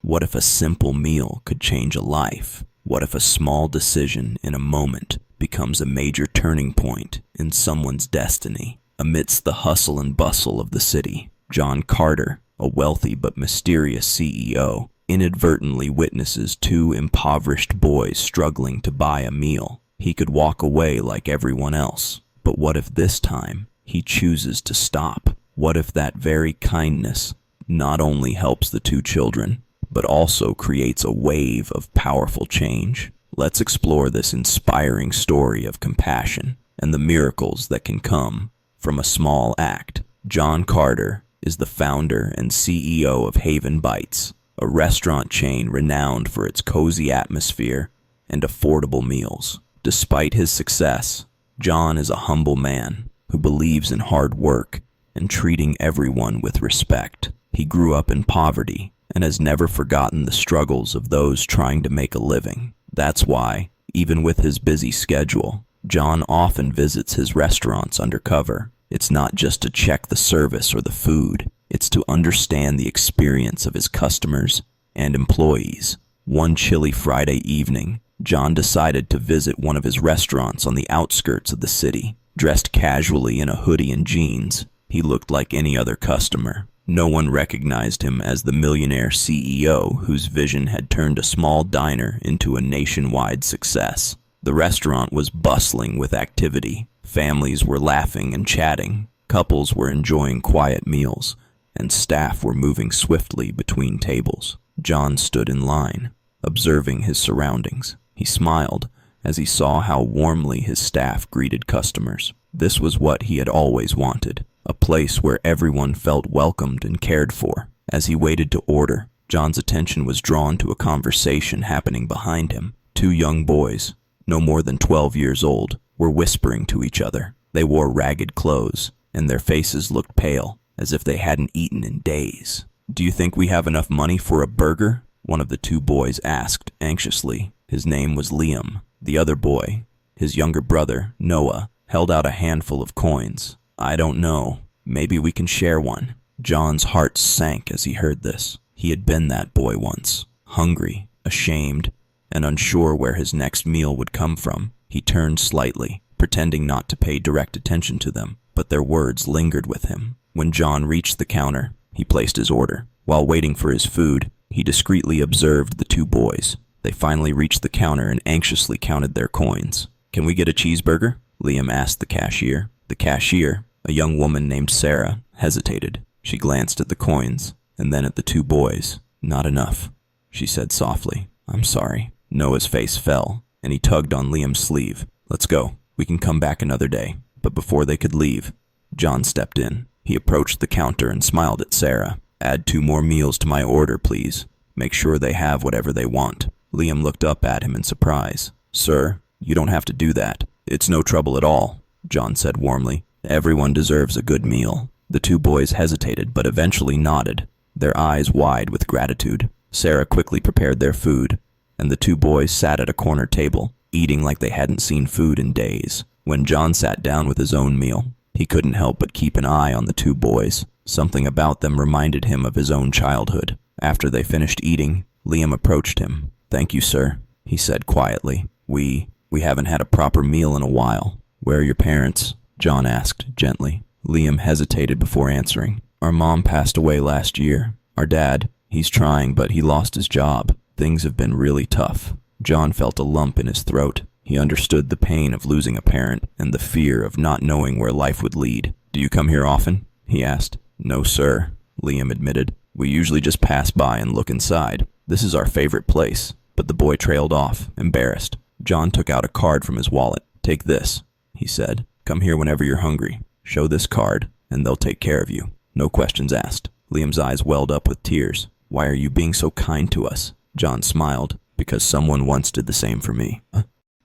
What if a simple meal could change a life? What if a small decision in a moment becomes a major turning point in someone's destiny? Amidst the hustle and bustle of the city, John Carter, a wealthy but mysterious CEO, inadvertently witnesses two impoverished boys struggling to buy a meal. He could walk away like everyone else, but what if this time he chooses to stop? What if that very kindness not only helps the two children, but also creates a wave of powerful change? Let's explore this inspiring story of compassion and the miracles that can come from a small act. John Carter is the founder and CEO of Haven Bites, a restaurant chain renowned for its cozy atmosphere and affordable meals. Despite his success, John is a humble man who believes in hard work and treating everyone with respect. He grew up in poverty and has never forgotten the struggles of those trying to make a living. That's why, even with his busy schedule, John often visits his restaurants undercover. It's not just to check the service or the food, it's to understand the experience of his customers and employees. One chilly Friday evening, John decided to visit one of his restaurants on the outskirts of the city. Dressed casually in a hoodie and jeans, he looked like any other customer. No one recognized him as the millionaire CEO whose vision had turned a small diner into a nationwide success. The restaurant was bustling with activity. Families were laughing and chatting, couples were enjoying quiet meals, and staff were moving swiftly between tables. John stood in line, observing his surroundings. He smiled as he saw how warmly his staff greeted customers. This was what he had always wanted, a place where everyone felt welcomed and cared for. As he waited to order, John's attention was drawn to a conversation happening behind him. Two young boys, no more than 12 years old, were whispering to each other. They wore ragged clothes, and their faces looked pale, as if they hadn't eaten in days. "Do you think we have enough money for a burger?" one of the two boys asked anxiously. His name was Liam. The other boy, his younger brother, Noah, held out a handful of coins. "I don't know. Maybe we can share one." John's heart sank as he heard this. He had been that boy once, hungry, ashamed, and unsure where his next meal would come from. He turned slightly, pretending not to pay direct attention to them, but their words lingered with him. When John reached the counter, he placed his order. While waiting for his food, he discreetly observed the two boys. They finally reached the counter and anxiously counted their coins. "Can we get a cheeseburger?" Liam asked the cashier. The cashier, a young woman named Sarah, hesitated. She glanced at the coins, and then at the two boys. "Not enough," she said softly. "I'm sorry." Noah's face fell, and he tugged on Liam's sleeve. "Let's go. We can come back another day." But before they could leave, John stepped in. He approached the counter and smiled at Sarah. "Add 2 more meals to my order, please. Make sure they have whatever they want." Liam looked up at him in surprise. "Sir, you don't have to do that. It's no trouble at all," John said warmly. "Everyone deserves a good meal." The two boys hesitated, but eventually nodded, their eyes wide with gratitude. Sarah quickly prepared their food, and the two boys sat at a corner table, eating like they hadn't seen food in days. When John sat down with his own meal, he couldn't help but keep an eye on the two boys. Something about them reminded him of his own childhood. After they finished eating, Liam approached him. "Thank you, sir," he said quietly. We haven't had a proper meal in a while." "Where are your parents?" John asked gently. Liam hesitated before answering. "Our mom passed away last year. Our dad, he's trying, but he lost his job. Things have been really tough." John felt a lump in his throat. He understood the pain of losing a parent and the fear of not knowing where life would lead. "Do you come here often?" he asked. "No, sir," Liam admitted. "We usually just pass by and look inside. This is our favorite place." But the boy trailed off, embarrassed. John took out a card from his wallet. "Take this," he said. "Come here whenever you're hungry. Show this card, and they'll take care of you. No questions asked." Liam's eyes welled up with tears. "Why are you being so kind to us?" John smiled. "Because someone once did the same for me."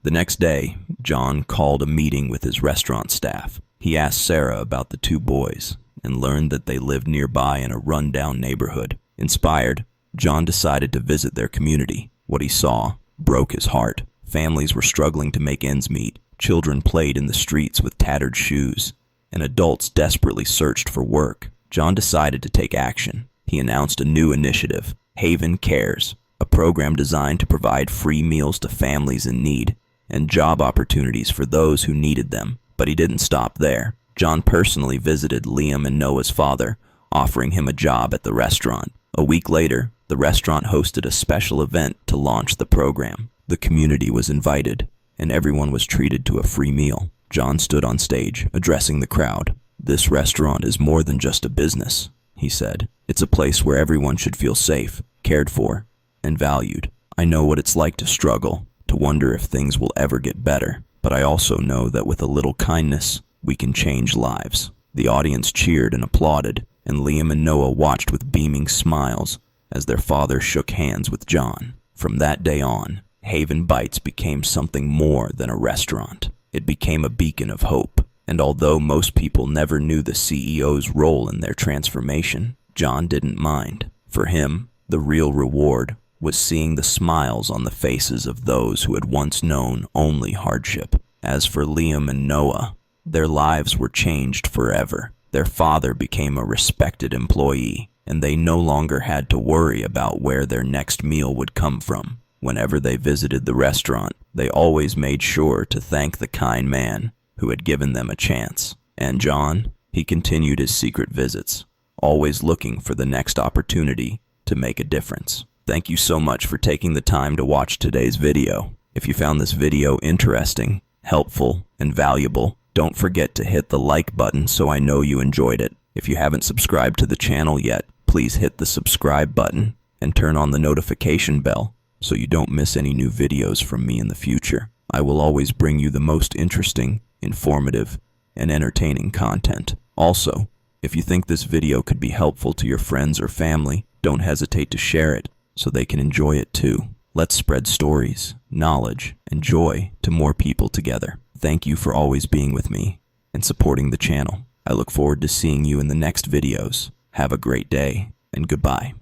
The next day, John called a meeting with his restaurant staff. He asked Sarah about the two boys and learned that they lived nearby in a run-down neighborhood. Inspired, John decided to visit their community. What he saw broke his heart. Families were struggling to make ends meet. Children played in the streets with tattered shoes, and adults desperately searched for work. John decided to take action. He announced a new initiative, Haven Cares, a program designed to provide free meals to families in need and job opportunities for those who needed them. But he didn't stop there. John personally visited Liam and Noah's father, offering him a job at the restaurant. A week later, the restaurant hosted a special event to launch the program. The community was invited, and everyone was treated to a free meal. John stood on stage, addressing the crowd. "This restaurant is more than just a business," he said. "It's a place where everyone should feel safe, cared for, and valued. I know what it's like to struggle, to wonder if things will ever get better, but I also know that with a little kindness, we can change lives." The audience cheered and applauded, and Liam and Noah watched with beaming smiles as their father shook hands with John. From that day on, Haven Bites became something more than a restaurant. It became a beacon of hope, and although most people never knew the CEO's role in their transformation, John didn't mind. For him, the real reward was seeing the smiles on the faces of those who had once known only hardship. As for Liam and Noah, their lives were changed forever. Their father became a respected employee, and they no longer had to worry about where their next meal would come from. Whenever they visited the restaurant, they always made sure to thank the kind man who had given them a chance. And John, he continued his secret visits, always looking for the next opportunity to make a difference. Thank you so much for taking the time to watch today's video. If you found this video interesting, helpful, and valuable, don't forget to hit the like button so I know you enjoyed it. If you haven't subscribed to the channel yet, please hit the subscribe button and turn on the notification bell so you don't miss any new videos from me in the future. I will always bring you the most interesting, informative, and entertaining content. Also, if you think this video could be helpful to your friends or family, don't hesitate to share it so they can enjoy it too. Let's spread stories, knowledge, and joy to more people together. Thank you for always being with me and supporting the channel. I look forward to seeing you in the next videos. Have a great day, and goodbye.